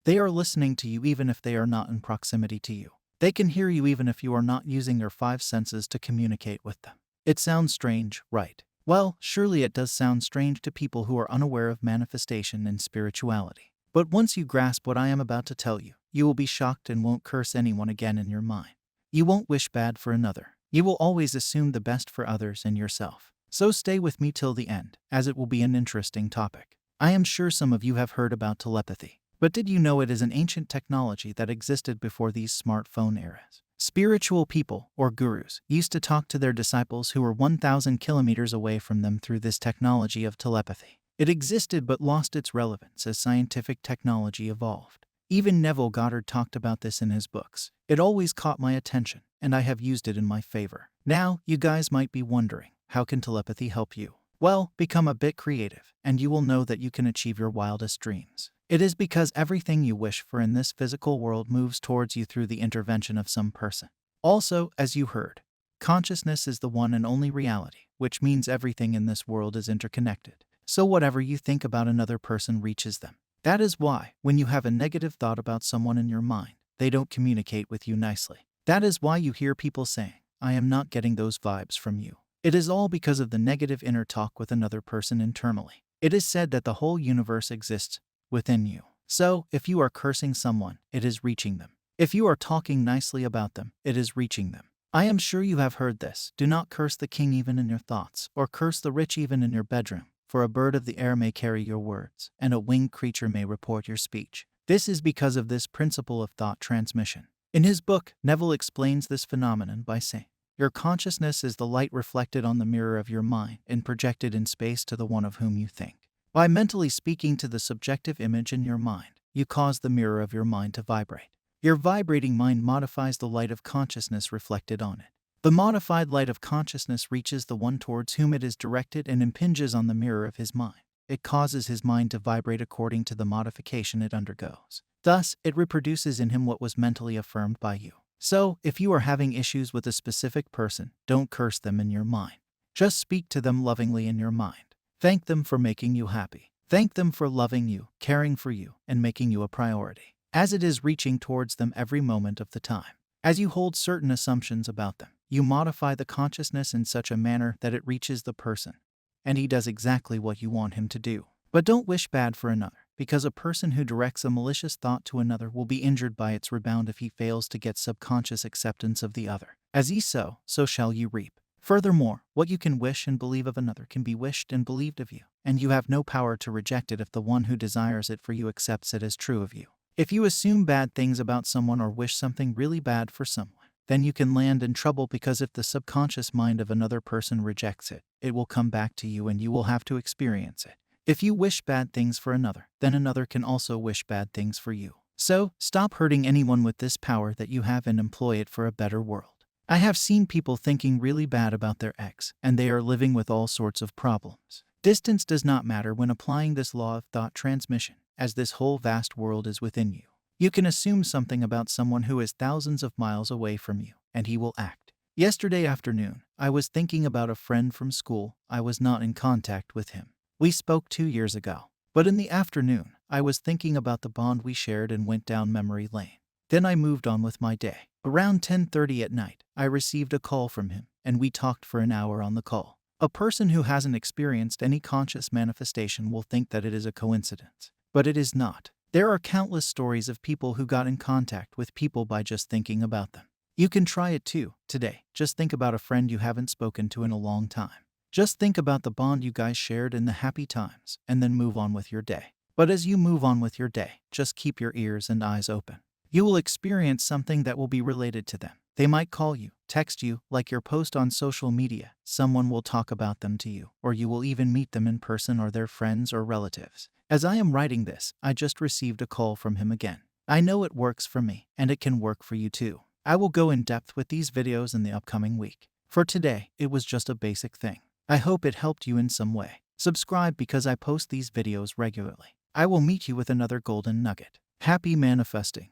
They are listening to you even if they are not in proximity to you. They can hear you even if you are not using your five senses to communicate with them. It sounds strange, right? Well, surely it does sound strange to people who are unaware of manifestation and spirituality. But once you grasp what I am about to tell you, you will be shocked and won't curse anyone again in your mind. You won't wish bad for another. You will always assume the best for others and yourself. So stay with me till the end, as it will be an interesting topic. I am sure some of you have heard about telepathy. But did you know it is an ancient technology that existed before these smartphone eras? Spiritual people, or gurus, used to talk to their disciples who were 1,000 kilometers away from them through this technology of telepathy. It existed but lost its relevance as scientific technology evolved. Even Neville Goddard talked about this in his books. It always caught my attention, and I have used it in my favor. Now, you guys might be wondering, how can telepathy help you? Well, become a bit creative, and you will know that you can achieve your wildest dreams. It is because everything you wish for in this physical world moves towards you through the intervention of some person. Also, as you heard, consciousness is the one and only reality, which means everything in this world is interconnected. So whatever you think about another person reaches them. That is why, when you have a negative thought about someone in your mind, they don't communicate with you nicely. That is why you hear people saying, "I am not getting those vibes from you." It is all because of the negative inner talk with another person internally. It is said that the whole universe exists within you. So, if you are cursing someone, it is reaching them. If you are talking nicely about them, it is reaching them. I am sure you have heard this. Do not curse the king even in your thoughts, or curse the rich even in your bedroom. For a bird of the air may carry your words, and a winged creature may report your speech. This is because of this principle of thought transmission. In his book, Neville explains this phenomenon by saying, your consciousness is the light reflected on the mirror of your mind and projected in space to the one of whom you think. By mentally speaking to the subjective image in your mind, you cause the mirror of your mind to vibrate. Your vibrating mind modifies the light of consciousness reflected on it. The modified light of consciousness reaches the one towards whom it is directed and impinges on the mirror of his mind. It causes his mind to vibrate according to the modification it undergoes. Thus, it reproduces in him what was mentally affirmed by you. So, if you are having issues with a specific person, don't curse them in your mind. Just speak to them lovingly in your mind. Thank them for making you happy. Thank them for loving you, caring for you, and making you a priority, as it is reaching towards them every moment of the time. As you hold certain assumptions about them, you modify the consciousness in such a manner that it reaches the person, and he does exactly what you want him to do. But don't wish bad for another, because a person who directs a malicious thought to another will be injured by its rebound if he fails to get subconscious acceptance of the other. As ye sow, so shall you reap. Furthermore, what you can wish and believe of another can be wished and believed of you, and you have no power to reject it if the one who desires it for you accepts it as true of you. If you assume bad things about someone or wish something really bad for someone, then you can land in trouble, because if the subconscious mind of another person rejects it, it will come back to you and you will have to experience it. If you wish bad things for another, then another can also wish bad things for you. So, stop hurting anyone with this power that you have and employ it for a better world. I have seen people thinking really bad about their ex, and they are living with all sorts of problems. Distance does not matter when applying this law of thought transmission, as this whole vast world is within you. You can assume something about someone who is thousands of miles away from you, and he will act. Yesterday afternoon, I was thinking about a friend from school. I was not in contact with him. We spoke 2 years ago. But in the afternoon, I was thinking about the bond we shared and went down memory lane. Then I moved on with my day. Around 10:30 at night, I received a call from him, and we talked for an hour on the call. A person who hasn't experienced any conscious manifestation will think that it is a coincidence. But it is not. There are countless stories of people who got in contact with people by just thinking about them. You can try it too, today. Just think about a friend you haven't spoken to in a long time. Just think about the bond you guys shared in the happy times, and then move on with your day. But as you move on with your day, just keep your ears and eyes open. You will experience something that will be related to them. They might call you, text you, like your post on social media. Someone will talk about them to you, or you will even meet them in person or their friends or relatives. As I am writing this, I just received a call from him again. I know it works for me, and it can work for you too. I will go in depth with these videos in the upcoming week. For today, it was just a basic thing. I hope it helped you in some way. Subscribe because I post these videos regularly. I will meet you with another golden nugget. Happy manifesting.